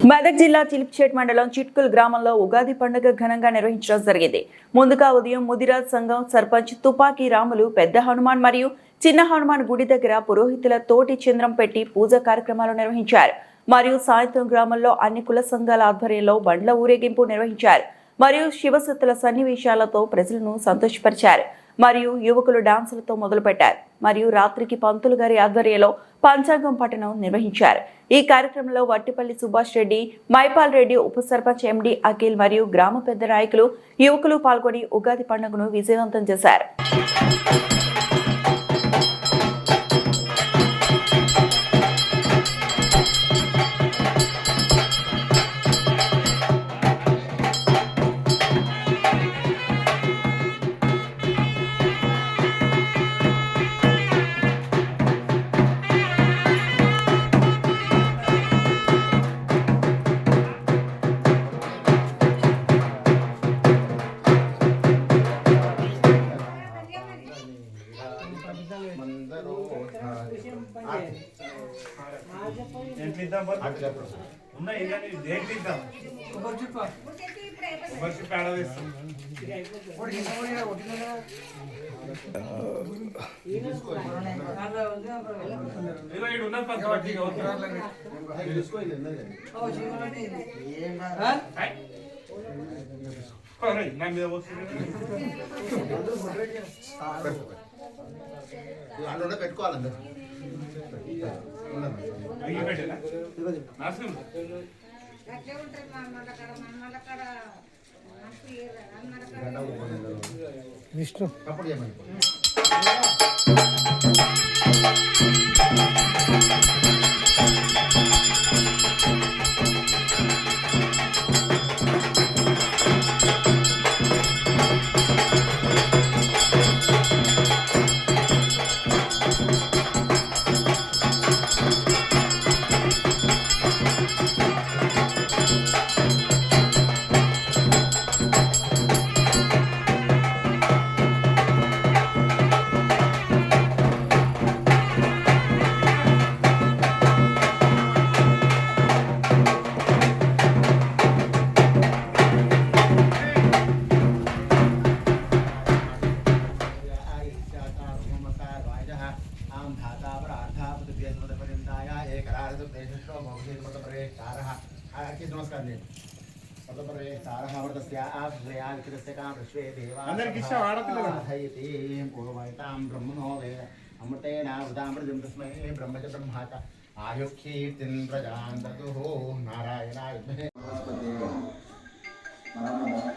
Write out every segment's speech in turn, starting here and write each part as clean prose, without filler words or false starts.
మెదక్ జిల్లా చిలిప్చేట్ మండలం చిట్కుల్ గ్రామంలో ఉగాది పండుగ ఘనంగా నిర్వహించడం జరిగింది. ముందుగా ఉదయం ముదిరాజ్ సంఘం సర్పంచ్ తుపాకీ రాములు పెద్ద హనుమాన్ మరియు చిన్న హనుమాన్ గుడి దగ్గర పురోహితుల తోటి చంద్రం పెట్టి పూజా కార్యక్రమాలు నిర్వహించారు. మరియు సాయంత్రం గ్రామంలో అన్ని కుల సంఘాల ఆధ్వర్యంలో బండ్ల ఊరేగింపు నిర్వహించారు. మరియు శివసత్తుల సన్నివేశాలతో ప్రజలను సంతోషపరిచారు. మరియు యువకులు డాన్సులతో మొదలుపెట్టారు. మరియు రాత్రికి పంతులు గారి ఆధ్వర్యంలో పంచాంగం పఠనం నిర్వహించారు. ఈ కార్యక్రమంలో వట్టిపల్లి సుభాష్ రెడ్డి, మైపాల్ రెడ్డి, ఉప సర్పంచ్ ఎండి అఖిల్ మరియు గ్రామ పెద్ద నాయకులు, యువకులు పాల్గొని ఉగాది పండుగను విజయవంతం చేశారు. పెట్టుకోవాలండి విష్ణు అప్పుడు ఏమని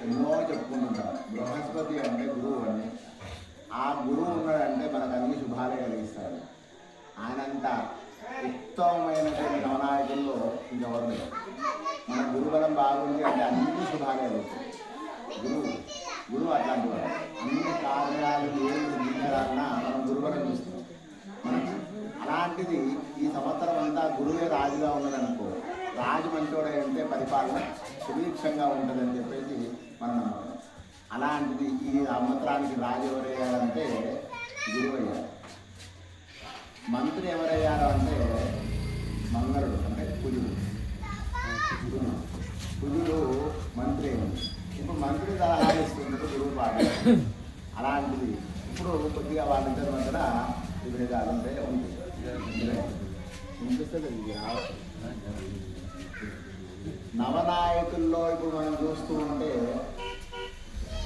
ఎన్నో చెప్పుకుంటుంటాం. బృహస్పతి అంటే గురువు అని. ఆ గురువు ఉన్నాడంటే మనకు అన్ని శుభాలే కలిగిస్తాడు. ఆయనంత ఉత్తమమైనటువంటి నవనాయకుల్లో ఇంకెవరు లేదు. మన గురుబలం బాగుంది అంటే అన్ని శుభాలే కలుగుతాయి. గురువు అట్లాంటి వాడు. అన్ని కార్యాలు ఏమి దిగాలన్నా మనం గురుబలం చూస్తున్నాం. మనం అలాంటిది ఈ సంవత్సరం అంతా గురువే రాజుగా ఉన్నదనుకో, రాజు మంచోడే అంటే పరిపాలన సుభిక్షంగా ఉంటుందని చెప్పేసి మనం నమ్మకం. అలాంటిది ఈ సంవత్సరానికి రాజు ఎవరయ్యారంటే గురువు అయ్యారు. మంత్రి ఎవరయ్యారు అంటే మంగళుడు, అంటే కుజుడు. కుజుడు మంత్రి అయింది. ఇప్పుడు మంత్రి సలహాలు ఇస్తున్నట్టు గురువు పాట. అలాంటిది ఇప్పుడు కొద్దిగా వాళ్ళిద్దరి మధ్యన విభేదాలు ఉంటే ఉంది. నవనాయకుల్లో ఇప్పుడు మనం చూస్తూ ఉంటే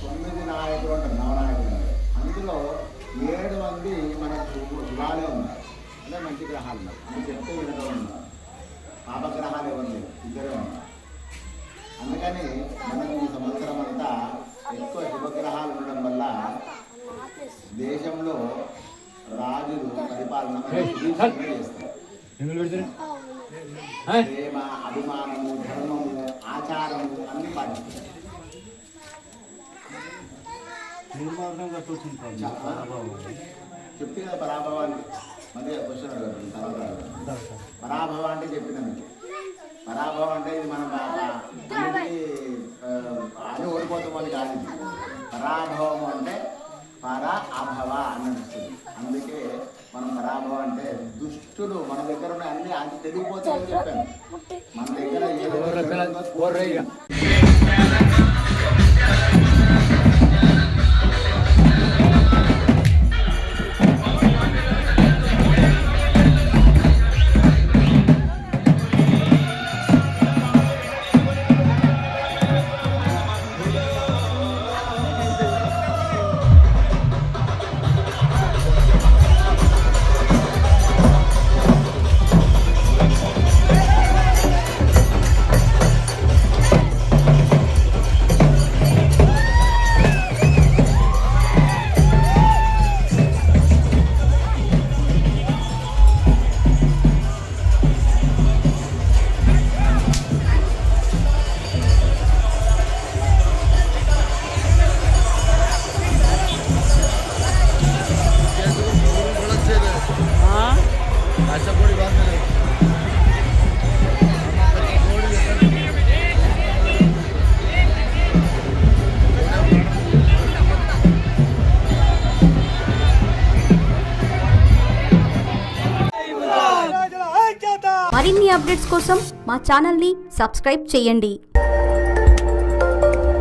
9 నాయకులు ఉంటారు. నవనాయకులు అందులో 7 మంది మనకు శుభాలే ఉన్నారు. అంటే మంచి గ్రహాలు ఉన్నారు. అని చెప్తే వినడం ఉన్నారు. పాపగ్రహాలు ఎవరు లేవు, ఇద్దరే ఉన్నారు. అందుకని మనకు ఈ సంవత్సరం అంతా ఎక్కువ శుభగ్రహాలు ఉండడం వల్ల దేశంలో రాజులు పరిపాలన చేస్తారు. ప్రేమ, అభిమానము, ధర్మము, ఆచారము అన్ని పాటిస్తారు. చెప్తే కదా పరాభవానికి మధ్య క్వశ్చన్ అడగదు. తర్వాత పరాభవం అంటే చెప్పిన మీకు పరాభవం అంటే ఇది మనం అది ఓడిపోతామని కాదు. పరాభవం అంటే పర అభవ అని వస్తుంది. అందుకే మనం పరాభవం అంటే దుష్టులు మన దగ్గర ఉన్న అన్ని అది తెలియపోతే ఏం చెప్పాను మన దగ్గర ఏదో మరిన్ని అప్డేట్స్ కోసం మా ఛానల్ని సబ్స్క్రైబ్ చేయండి.